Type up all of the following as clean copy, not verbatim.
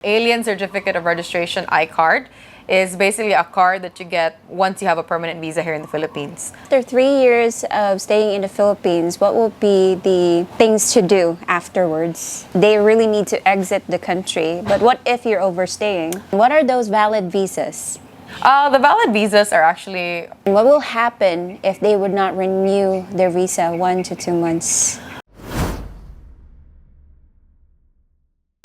Alien Certificate of Registration I-Card is basically a card that you get once you have a permanent visa here in the Philippines. After 3 years of staying in the Philippines, what will be the things to do afterwards? They really need to exit the country, but what if you're overstaying? What are those valid visas? The valid visas are actually... What will happen if they would not renew their visa 1 to 2 months?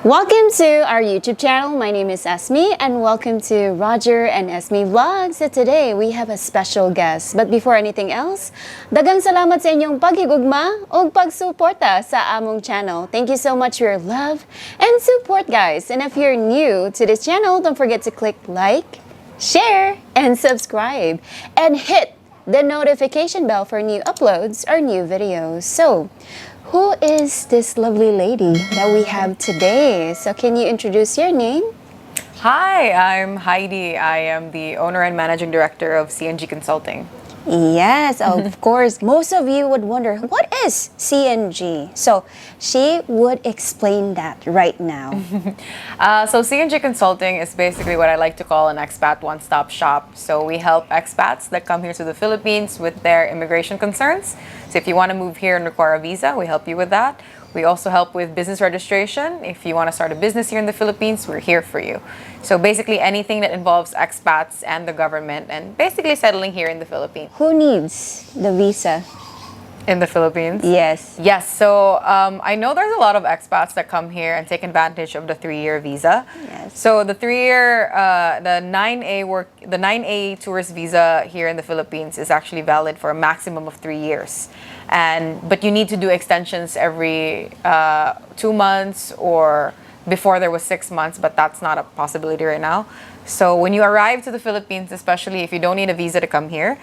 Welcome to our YouTube channel. My name is Esmi and welcome to Roger and Esmi Vlogs. So today we have a special guest. But before anything else, daghang salamat sa inyong paghigugma o pagsuporta sa among channel. Thank you so much for your love and support, guys. And if you're new to this channel, don't forget to click like, share, and subscribe. And hit the notification bell for new uploads or new videos. So, who is this lovely lady that we have today? So can you introduce your name? Hi, I'm Heidi. I am the owner and managing director of CNG Consulting. Yes, of course. Most of you would wonder, what is CNG? So she would explain that right now. So CNG Consulting is basically what I like to call an expat one-stop shop. So we help expats that come here to the Philippines with their immigration concerns. So if you want to move here and require a visa, we help you with that. We also help with business registration. If you want to start a business here in the Philippines, we're here for you. So basically anything that involves expats and the government and basically settling here in the Philippines. Who needs the visa? In the Philippines? Yes. Yes. So I know there's a lot of expats that come here and take advantage of the 3-year visa. Yes. So the 3-year, the 9A tourist visa here in the Philippines is actually valid for a maximum of 3 years. But you need to do extensions every 2 months or before there was 6 months, but that's not a possibility right now. So when you arrive to the Philippines, especially if you don't need a visa to come here,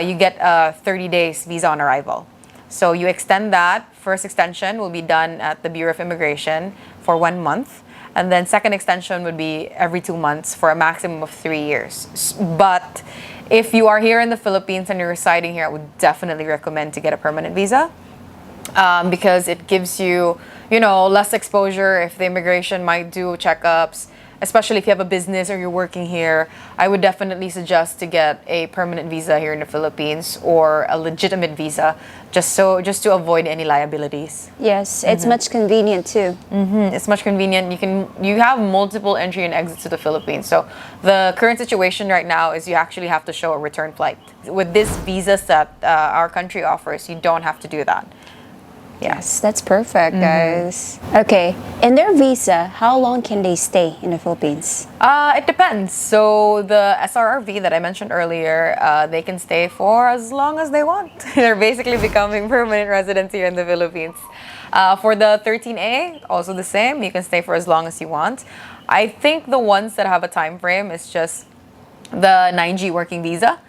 you get a 30 days visa on arrival. So you extend that. First extension will be done at the Bureau of Immigration for 1 month. And then second extension would be every 2 months for a maximum of 3 years. But if you are here in the Philippines and you're residing here, I would definitely recommend to get a permanent visa. Because it gives you, less exposure if the immigration might do checkups, especially if you have a business or you're working here. I would definitely suggest to get a permanent visa here in the Philippines or a legitimate visa just to avoid any liabilities. Yes, it's much convenient too. It's much convenient. You have multiple entry and exits to the Philippines. So the current situation right now is you actually have to show a return flight. With this visas that our country offers, you don't have to do that. Yes, that's perfect, guys. Okay, in their visa, how long can they stay in the Philippines? It depends. So the SRRV that I mentioned earlier, they can stay for as long as they want. They're basically becoming permanent residents here in the Philippines. For the 13A, also the same. You can stay for as long as you want. I think the ones that have a time frame is just the 9G working visa.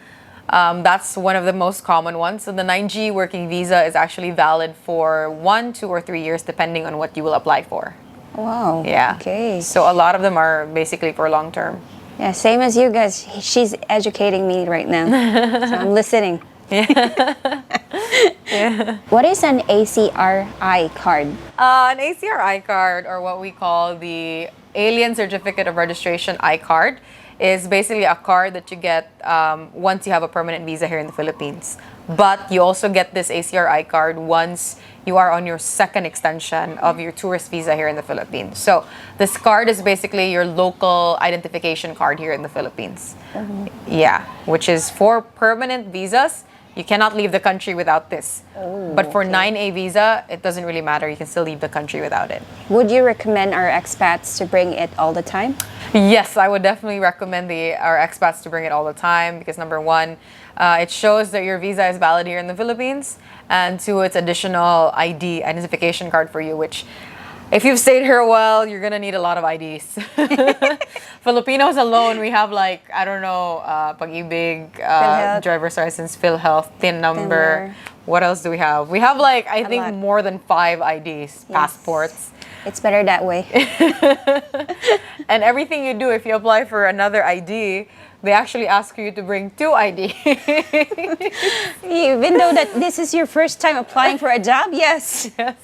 That's one of the most common ones. So the 9G working visa is actually valid for 1, 2, or 3 years, depending on what you will apply for. Wow. Yeah. Okay. So a lot of them are basically for long term. Yeah, same as you guys. She's educating me right now. So I'm listening. Yeah. What is an ACRI card? An ACRI card, or what we call the Alien Certificate of Registration I-Card, is basically a card that you get once you have a permanent visa here in the Philippines. But you also get this ACRI card once you are on your second extension of your tourist visa here in the Philippines. So this card is basically your local identification card here in the Philippines. Yeah, which is for permanent visas. You cannot leave the country without this. But for 9A visa, it doesn't really matter. You can still leave the country without it. Would you recommend our expats to bring it all the time? Yes, I would definitely recommend our expats to bring it all the time because number one, it shows that your visa is valid here in the Philippines, and two, it's additional identification card for you, which if you've stayed here a while, you're gonna need a lot of IDs. Filipinos alone, we have Pag-ibig, driver's license, PhilHealth, TIN number. What else do we have? We have I think more than 5 IDs, passports. It's better that way. And everything you do, if you apply for another ID, they actually ask you to bring 2 ID. Even though that this is your first time applying for a job, yes. Yes.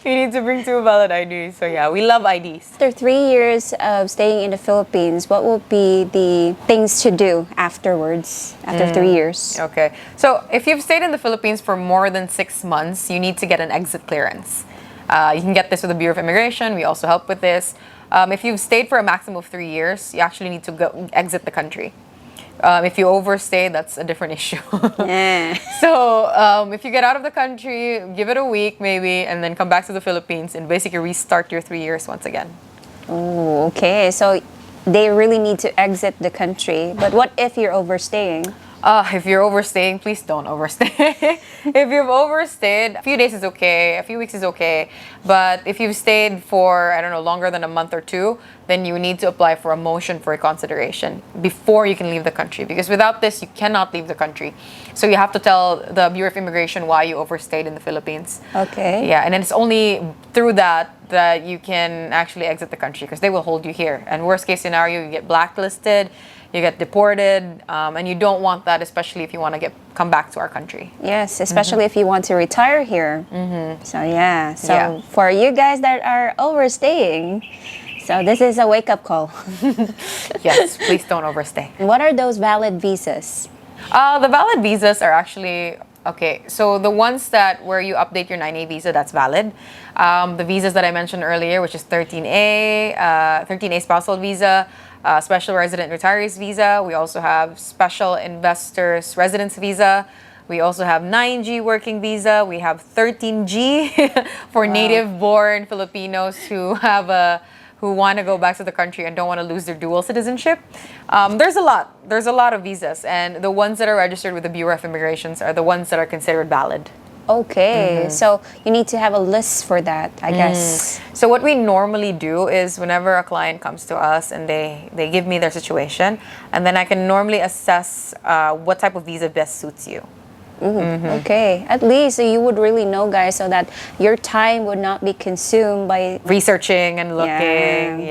You need to bring two valid IDs. So yeah, we love IDs. After 3 years of staying in the Philippines, what will be the things to do afterwards, after 3 years? Okay. So if you've stayed in the Philippines for more than 6 months, you need to get an exit clearance. You can get this with the Bureau of Immigration. We also help with this. If you've stayed for a maximum of 3 years, you actually need to go exit the country. If you overstay, that's a different issue. Yeah. So if you get out of the country, give it a week maybe, and then come back to the Philippines and basically restart your 3 years once again. Oh, okay. So they really need to exit the country. But what if you're overstaying? If you're overstaying, please don't overstay. If you've overstayed, a few days is okay, a few weeks is okay. But if you've stayed for, I don't know, longer than a month or two, then you need to apply for a motion for reconsideration before you can leave the country. Because without this, you cannot leave the country. So you have to tell the Bureau of Immigration why you overstayed in the Philippines. Okay. Yeah, and then it's only through that you can actually exit the country because they will hold you here. And worst case scenario, you get blacklisted, you get deported, and you don't want that, especially if you want to come back to our country. Yes, especially if you want to retire here. So yeah. So for you guys that are overstaying, so this is a wake-up call. Yes, please don't overstay. What are those valid visas? The valid visas are actually okay. So the ones where you update your 9A visa, that's valid. The visas that I mentioned earlier, which is 13A spousal visa, special resident retirees visa. We also have special investors residence visa. We also have 9G working visa. We have 13G for native-born Filipinos who want to go back to the country and don't want to lose their dual citizenship. There's a lot of visas, and the ones that are registered with the Bureau of Immigrations are the ones that are considered valid. Okay, so you need to have a list for that, I guess. So what we normally do is whenever a client comes to us and they give me their situation, and then I can normally assess what type of visa best suits you. Okay, at least you would really know, guys, so that your time would not be consumed by Researching and looking,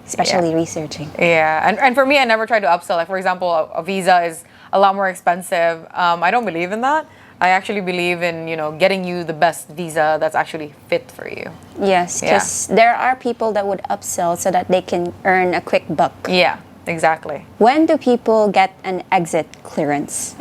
especially researching. Yeah, and for me, I never try to upsell. Like, for example, a visa is a lot more expensive. I don't believe in that. I actually believe in, getting you the best visa that's actually fit for you. Yes, because there are people that would upsell so that they can earn a quick buck. Yeah, exactly. When do people get an exit clearance?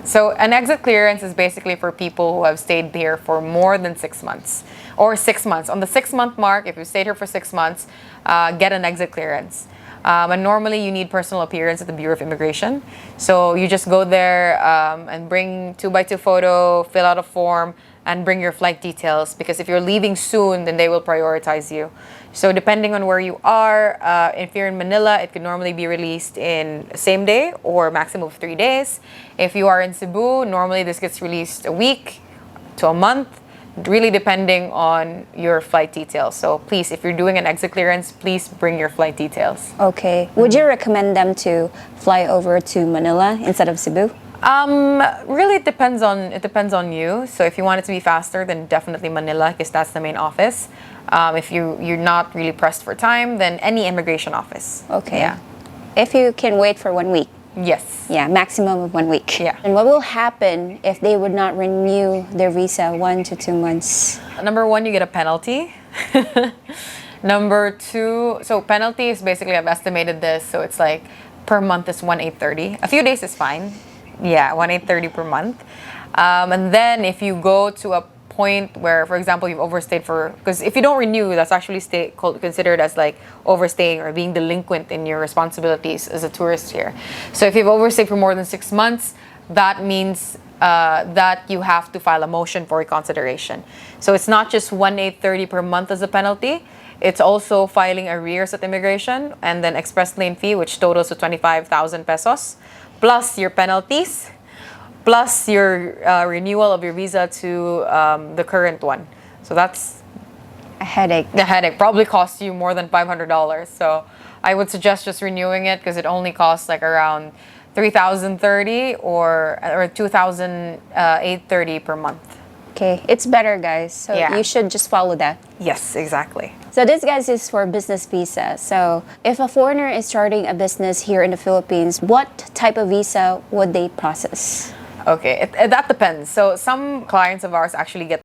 So an exit clearance is basically for people who have stayed here for more than 6 months. Or 6 months. On the 6-month mark, if you stayed here for 6 months, get an exit clearance. And normally you need personal appearance at the Bureau of Immigration. So you just go there and bring 2x2 photo, fill out a form, and bring your flight details. Because if you're leaving soon, then they will prioritize you. So depending on where you are, if you're in Manila, it could normally be released in same day or maximum of 3 days. If you are in Cebu, normally this gets released a week to a month, really depending on your flight details. So please, if you're doing an exit clearance, please bring your flight details. Okay. Would you recommend them to fly over to Manila instead of Cebu? Really, it depends on you. So if you want it to be faster, then definitely Manila, because that's the main office. If you're not really pressed for time, then any immigration office. Okay. Yeah. If you can wait for 1 week. Yes. Yeah, maximum of 1 week. Yeah. And what will happen if they would not renew their visa 1 to 2 months? Number one, you get a penalty. Number two, so penalty is basically, I've estimated this, so it's like per month is 1,830. A few days is fine. Yeah, 1,830 per month. And then if you go to a point where, for example, you've overstayed because if you don't renew, that's actually considered as like overstaying or being delinquent in your responsibilities as a tourist here. So if you've overstayed for more than 6 months, that means that you have to file a motion for reconsideration. So it's not just 1,830 per month as a penalty. It's also filing arrears at immigration and then express lane fee, which totals to 25,000 pesos, plus your penalties, plus your renewal of your visa to the current one. So that's A headache. the headache. Probably costs you more than $500. So I would suggest just renewing it because it only costs like around 3,030 or 2,830 per month. Okay, it's better, guys. So Yeah. you should just follow that. Yes, exactly. So this, guys, is for business visa. So if a foreigner is starting a business here in the Philippines, what type of visa would they process? Okay, that depends. So some clients of ours actually get